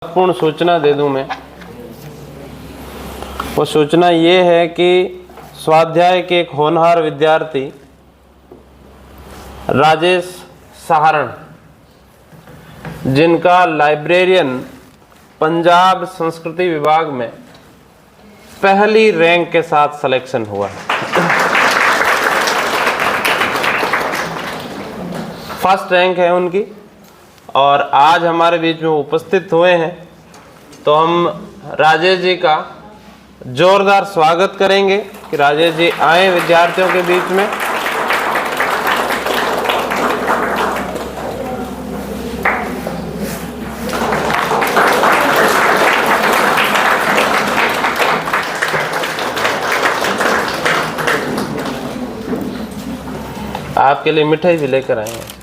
महत्वपूर्ण सूचना दे दूं मैं। वो सूचना ये है कि स्वाध्याय के एक होनहार विद्यार्थी राजेश सहारण, जिनका लाइब्रेरियन पंजाब संस्कृति विभाग में पहली रैंक के साथ सिलेक्शन हुआ है। फर्स्ट रैंक है उनकी और आज हमारे बीच में उपस्थित हुए हैं, तो हम राजेश जी का जोरदार स्वागत करेंगे कि राजेश जी आए विद्यार्थियों के बीच में। आपके लिए मिठाई भी लेकर आए हैं।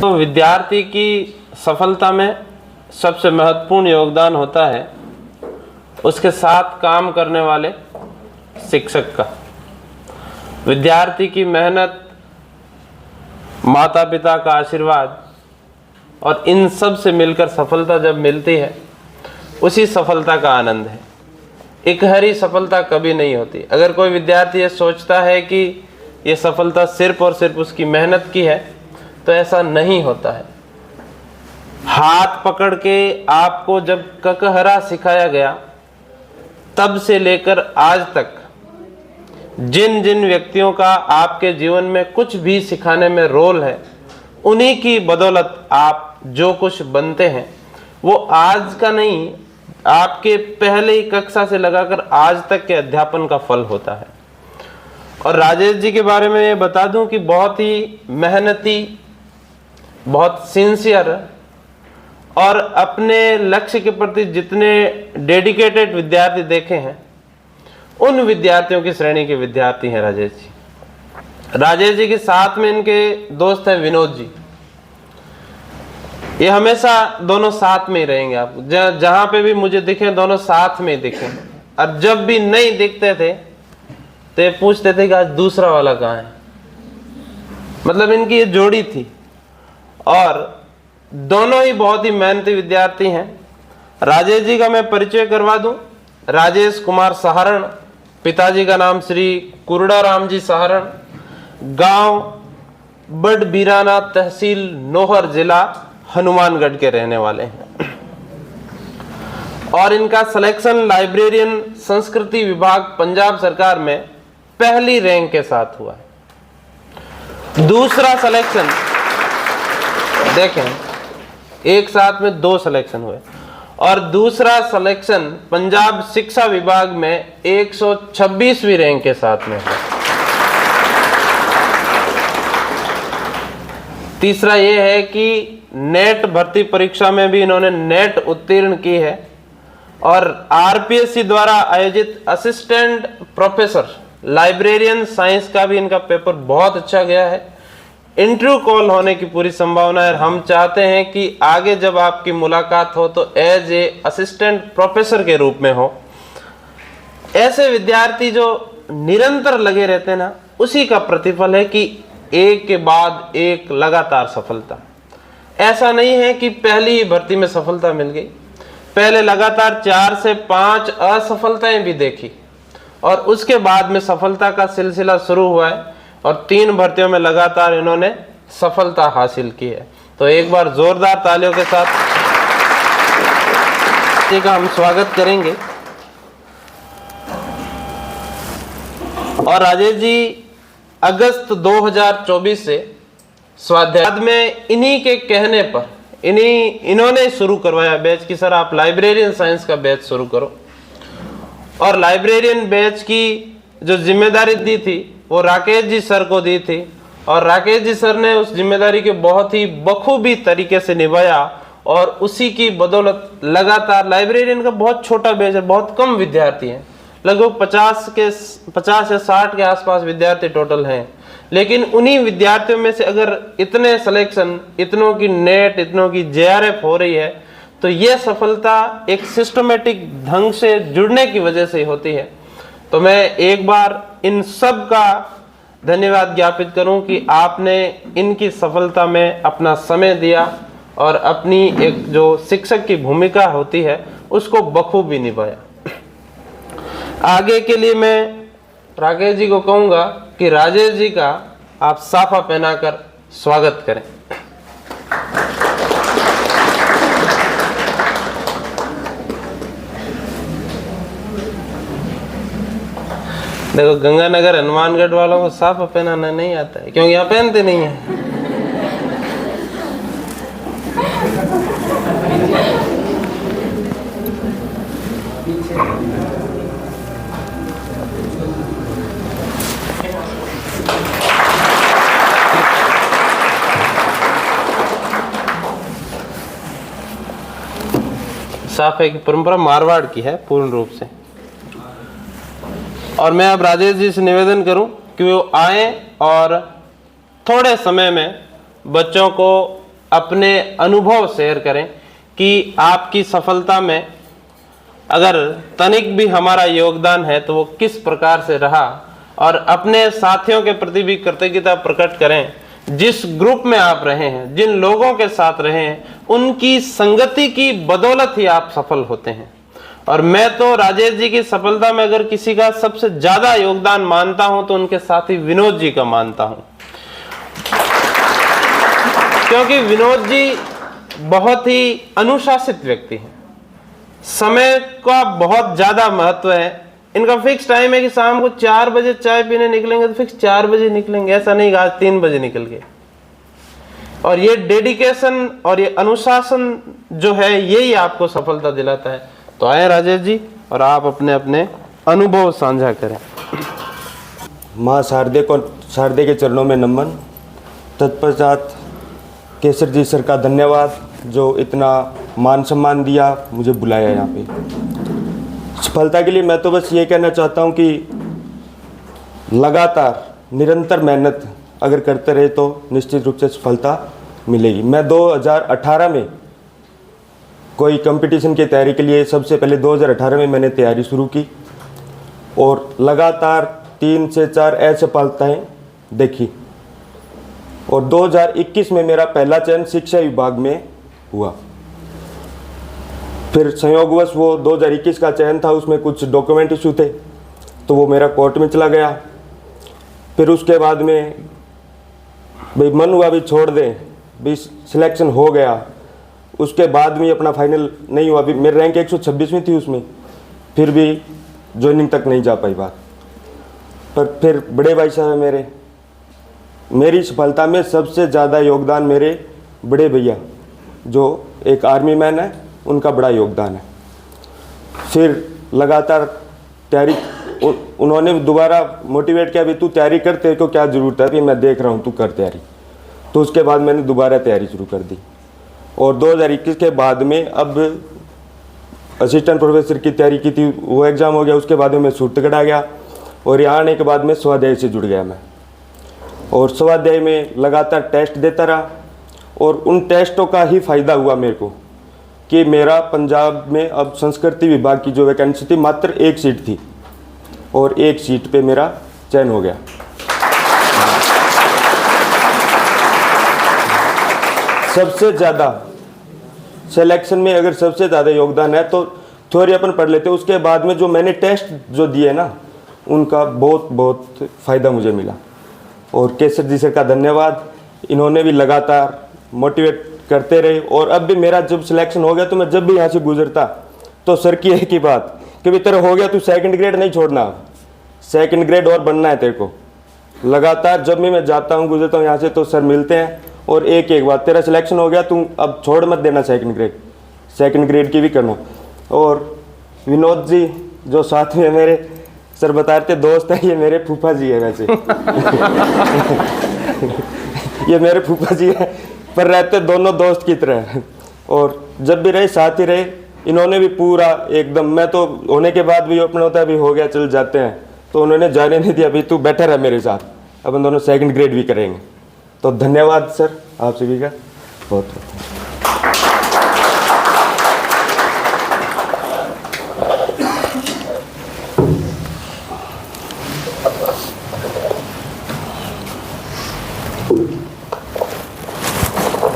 तो विद्यार्थी की सफलता में सबसे महत्वपूर्ण योगदान होता है उसके साथ काम करने वाले शिक्षक का। विद्यार्थी की मेहनत, माता पिता का आशीर्वाद और इन सब से मिलकर सफलता जब मिलती है, उसी सफलता का आनंद है। इकहरी सफलता कभी नहीं होती। अगर कोई विद्यार्थी ये सोचता है कि ये सफलता सिर्फ और सिर्फ उसकी मेहनत की है, तो ऐसा नहीं होता है। हाथ पकड़ के आपको जब ककहरा सिखाया गया, तब से लेकर आज तक जिन जिन व्यक्तियों का आपके जीवन में कुछ भी सिखाने में रोल है, उन्हीं की बदौलत आप जो कुछ बनते हैं वो आज का नहीं, आपके पहले ही कक्षा से लगाकर आज तक के अध्यापन का फल होता है। और राजेश जी के बारे में ये बता दूं कि बहुत ही मेहनती, बहुत सिंसियर और अपने लक्ष्य के प्रति जितने डेडिकेटेड विद्यार्थी देखे हैं, उन विद्यार्थियों की श्रेणी के विद्यार्थी हैं राजेश जी। राजेश जी के साथ में इनके दोस्त हैं विनोद जी। ये हमेशा दोनों साथ में ही रहेंगे। आप जहां पे भी मुझे दिखे, दोनों साथ में ही दिखे। और जब भी नहीं दिखते थे तो ये पूछते थे कि आज दूसरा वाला कहाँ है। मतलब इनकी ये जोड़ी थी। और दोनों ही बहुत ही मेहनती विद्यार्थी हैं। राजेश जी का मैं परिचय करवा दूं। राजेश कुमार सहारण, पिताजी का नाम श्री कुरड़ा राम जी सहारण, गांव बड़बीराना, तहसील नोहर, जिला हनुमानगढ़ के रहने वाले हैं। और इनका सिलेक्शन लाइब्रेरियन संस्कृति विभाग पंजाब सरकार में पहली रैंक के साथ हुआ है। दूसरा सिलेक्शन देखें, एक साथ में 2 सिलेक्शन हुए। और दूसरा सिलेक्शन पंजाब शिक्षा विभाग में 126वीं रैंक के साथ में हुआ। तीसरा यह है कि नेट भर्ती परीक्षा में भी इन्होंने नेट उत्तीर्ण की है। और आरपीएससी द्वारा आयोजित असिस्टेंट प्रोफेसर लाइब्रेरियन साइंस का भी इनका पेपर बहुत अच्छा गया है। इंटरव्यू कॉल होने की पूरी संभावना है। हम चाहते हैं कि आगे जब आपकी मुलाकात हो तो एज ए असिस्टेंट प्रोफेसर के रूप में हो। ऐसे विद्यार्थी जो निरंतर लगे रहते हैं ना, उसी का प्रतिफल है कि एक के बाद एक लगातार सफलता। ऐसा नहीं है कि पहली ही भर्ती में सफलता मिल गई। पहले लगातार 4 से 5 असफलताएं भी देखी और उसके बाद में सफलता का सिलसिला शुरू हुआ है। और 3 भर्तियों में लगातार इन्होंने सफलता हासिल की है। तो एक बार जोरदार तालियों के साथ का हम स्वागत करेंगे। और राजेश जी अगस्त 2024 से स्वाध्याय में इन्हीं के कहने पर इन्होंने शुरू करवाया बैच की सर आप लाइब्रेरियन साइंस का बैच शुरू करो। और लाइब्रेरियन बैच की जो जिम्मेदारी दी थी वो राकेश जी सर को दी थी। और राकेश जी सर ने उस जिम्मेदारी के बहुत ही बखूबी तरीके से निभाया। और उसी की बदौलत लगातार लाइब्रेरियन का बहुत छोटा बैच है, बहुत कम विद्यार्थी हैं, लगभग 50 या 60 के आसपास विद्यार्थी टोटल हैं। लेकिन उन्हीं विद्यार्थियों में से अगर इतने सिलेक्शन, इतनों की नेट, इतनों की जेआरएफ हो रही है, तो यह सफलता एक सिस्टमेटिक ढंग से जुड़ने की वजह से होती है। तो मैं एक बार इन सब का धन्यवाद ज्ञापित करूं कि आपने इनकी सफलता में अपना समय दिया और अपनी एक जो शिक्षक की भूमिका होती है उसको बखूबी निभाया। आगे के लिए मैं राकेश जी को कहूँगा कि राजेश जी का आप साफा पहनाकर स्वागत करें। देखो, गंगानगर हनुमानगढ़ वालों को साफा पहनाना नहीं आता है, क्योंकि यहाँ पहनते नहीं है। साफे की परंपरा मारवाड़ की है पूर्ण रूप से। और मैं अब राजेश जी से निवेदन करूं कि वो आए और थोड़े समय में बच्चों को अपने अनुभव शेयर करें कि आपकी सफलता में अगर तनिक भी हमारा योगदान है तो वो किस प्रकार से रहा, और अपने साथियों के प्रति भी कृतज्ञता प्रकट करें। जिस ग्रुप में आप रहे हैं, जिन लोगों के साथ रहे हैं, उनकी संगति की बदौलत ही आप सफल होते हैं। और मैं तो राजेश जी की सफलता में अगर किसी का सबसे ज्यादा योगदान मानता हूं तो उनके साथी विनोद जी का मानता हूं, क्योंकि विनोद जी बहुत ही अनुशासित व्यक्ति हैं। समय का बहुत ज्यादा महत्व है। इनका फिक्स टाइम है कि शाम को 4 बजे चाय पीने निकलेंगे तो फिक्स 4 बजे निकलेंगे, ऐसा नहीं कि आज 3 बजे निकल गए। और ये डेडिकेशन और ये अनुशासन जो है यही आपको सफलता दिलाता है। तो आए राजेश जी और आप अपने अपने अनुभव साझा करें। माँ शारदे के चरणों में नमन। तत्पश्चात केसर जी सर का धन्यवाद जो इतना मान सम्मान दिया, मुझे बुलाया यहाँ पे। सफलता के लिए मैं तो बस ये कहना चाहता हूँ कि लगातार निरंतर मेहनत अगर करते रहे तो निश्चित रूप से सफलता मिलेगी। मैं 2018 में कोई कंपटीशन की तैयारी के लिए सबसे पहले 2018 में मैंने तैयारी शुरू की और लगातार 3 से 4 असफलताएं देखी, और 2021 में मेरा पहला चयन शिक्षा विभाग में हुआ। फिर संयोगवश वो 2021 का चयन था, उसमें कुछ डॉक्यूमेंट इशू थे तो वो मेरा कोर्ट में चला गया। फिर उसके बाद में भाई मन हुआ भी छोड़ दें, भी सिलेक्शन हो गया। उसके बाद में अपना फाइनल नहीं हुआ, भी मेरी रैंक 126वीं थी उसमें, फिर भी ज्वाइनिंग तक नहीं जा पाई बात। पर फिर बड़े भाई साहब है मेरी सफलता में सबसे ज़्यादा योगदान मेरे बड़े भैया जो एक आर्मी मैन है, उनका बड़ा योगदान है। फिर लगातार तैयारी उन्होंने दोबारा मोटिवेट किया, भी तू तैयारी कर, तेरे को क्या ज़रूरत है, भी मैं देख रहा हूँ तू कर तैयारी। तो उसके बाद मैंने दोबारा तैयारी शुरू कर दी और 2021 के बाद में अब असिस्टेंट प्रोफेसर की तैयारी की थी, वो एग्ज़ाम हो गया। उसके बाद में मैं सूरतगढ़ आ गया और यहाँ आने के बाद में स्वाध्याय से जुड़ गया मैं, और स्वाध्याय में लगातार टेस्ट देता रहा। और उन टेस्टों का ही फ़ायदा हुआ मेरे को कि मेरा पंजाब में अब संस्कृति विभाग की जो वैकेंसी थी मात्र 1 सीट थी और 1 सीट पे मेरा चयन हो गया। सबसे ज़्यादा सिलेक्शन में अगर सबसे ज़्यादा योगदान है तो थ्योरी अपन पढ़ लेते, उसके बाद में जो मैंने टेस्ट जो दिए ना उनका बहुत बहुत फ़ायदा मुझे मिला। और केसर जी सर का धन्यवाद, इन्होंने भी लगातार मोटिवेट करते रहे। और अब भी मेरा जब सिलेक्शन हो गया तो मैं जब भी यहाँ से गुजरता तो सर की एक ही बात कि भी तेरा हो गया, तू 2nd ग्रेड नहीं छोड़ना, 2nd ग्रेड और बनना है तेरे को। लगातार जब भी मैं जाता हूँ गुजरता हूँ यहाँ से तो सर मिलते हैं और एक बात, तेरा सिलेक्शन हो गया, तू अब छोड़ मत देना 2nd ग्रेड, 2nd ग्रेड की भी करना। और विनोद जी जो साथ में मेरे सर बता रहे थे दोस्त है, ये मेरे फूफा जी है वैसे ये मेरे फूफा जी है, पर रहते दोनों दोस्त की तरह और जब भी रहे साथ ही रहे। इन्होंने भी पूरा एकदम, मैं तो होने के बाद भी अपना होता है भी हो गया चल जाते हैं, तो उन्होंने जाने नहीं दिया, अभी तू बैठा रहा मेरे साथ, अपन दोनों 2nd ग्रेड भी करेंगे। तो धन्यवाद सर आप सभी का बहुत बहुत।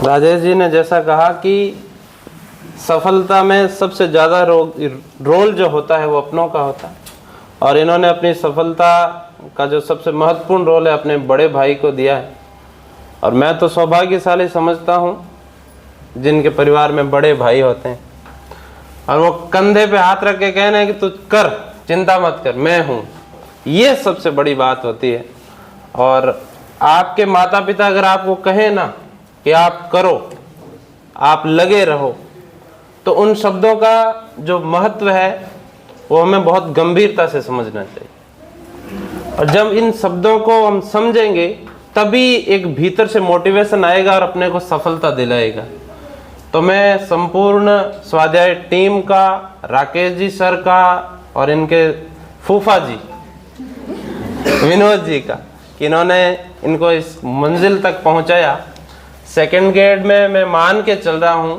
राजेश जी ने जैसा कहा कि सफलता में सबसे ज़्यादा रोल जो होता है वो अपनों का होता है, और इन्होंने अपनी सफलता का जो सबसे महत्वपूर्ण रोल है अपने बड़े भाई को दिया है। और मैं तो सौभाग्यशाली समझता हूँ जिनके परिवार में बड़े भाई होते हैं और वो कंधे पे हाथ रख के कहना है कि तू कर, चिंता मत कर, मैं हूँ, ये सबसे बड़ी बात होती है। और आपके माता पिता अगर आपको कहें ना कि आप करो, आप लगे रहो, तो उन शब्दों का जो महत्व है वो हमें बहुत गंभीरता से समझना चाहिए। और जब इन शब्दों को हम समझेंगे तभी एक भीतर से मोटिवेशन आएगा और अपने को सफलता दिलाएगा। तो मैं संपूर्ण स्वाध्याय टीम का, राकेश जी सर का और इनके फूफा जी विनोद जी का, कि इन्होंने इनको इस मंजिल तक पहुंचाया। सेकंड ग्रेड में मैं मान के चल रहा हूं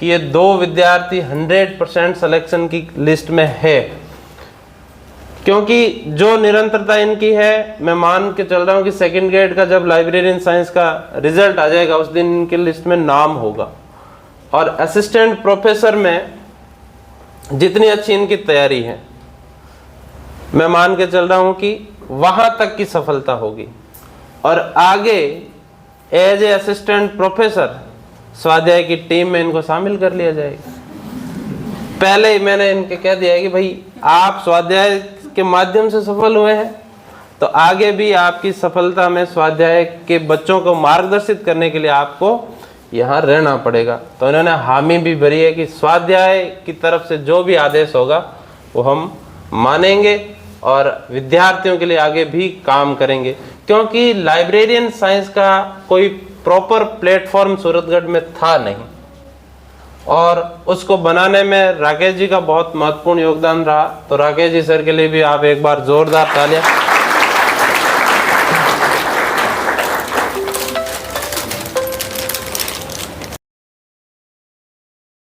कि ये 2 विद्यार्थी 100% सिलेक्शन की लिस्ट में है, क्योंकि जो निरंतरता इनकी है, मैं मान के चल रहा हूं कि सेकंड ग्रेड का जब लाइब्रेरियन साइंस का रिजल्ट आ जाएगा उस दिन इनकी लिस्ट में नाम होगा। और असिस्टेंट प्रोफेसर में जितनी अच्छी इनकी तैयारी है, मैं मान के चल रहा हूं कि वहां तक की सफलता होगी। और आगे एज ए असिस्टेंट प्रोफेसर स्वाध्याय की टीम में इनको शामिल कर लिया जाएगा। पहले ही मैंने इनके कह दिया है कि भाई आप स्वाध्याय के माध्यम से सफल हुए हैं, तो आगे भी आपकी सफलता में स्वाध्याय के बच्चों को मार्गदर्शित करने के लिए आपको यहाँ रहना पड़ेगा। तो इन्होंने हामी भी भरी है कि स्वाध्याय की तरफ से जो भी आदेश होगा वो हम मानेंगे और विद्यार्थियों के लिए आगे भी काम करेंगे, क्योंकि लाइब्रेरियन साइंस का कोई प्रॉपर प्लेटफॉर्म सूरतगढ़ में था नहीं, और उसको बनाने में राकेश जी का बहुत महत्वपूर्ण योगदान रहा। तो राकेश जी सर के लिए भी आप एक बार जोरदार तालियां।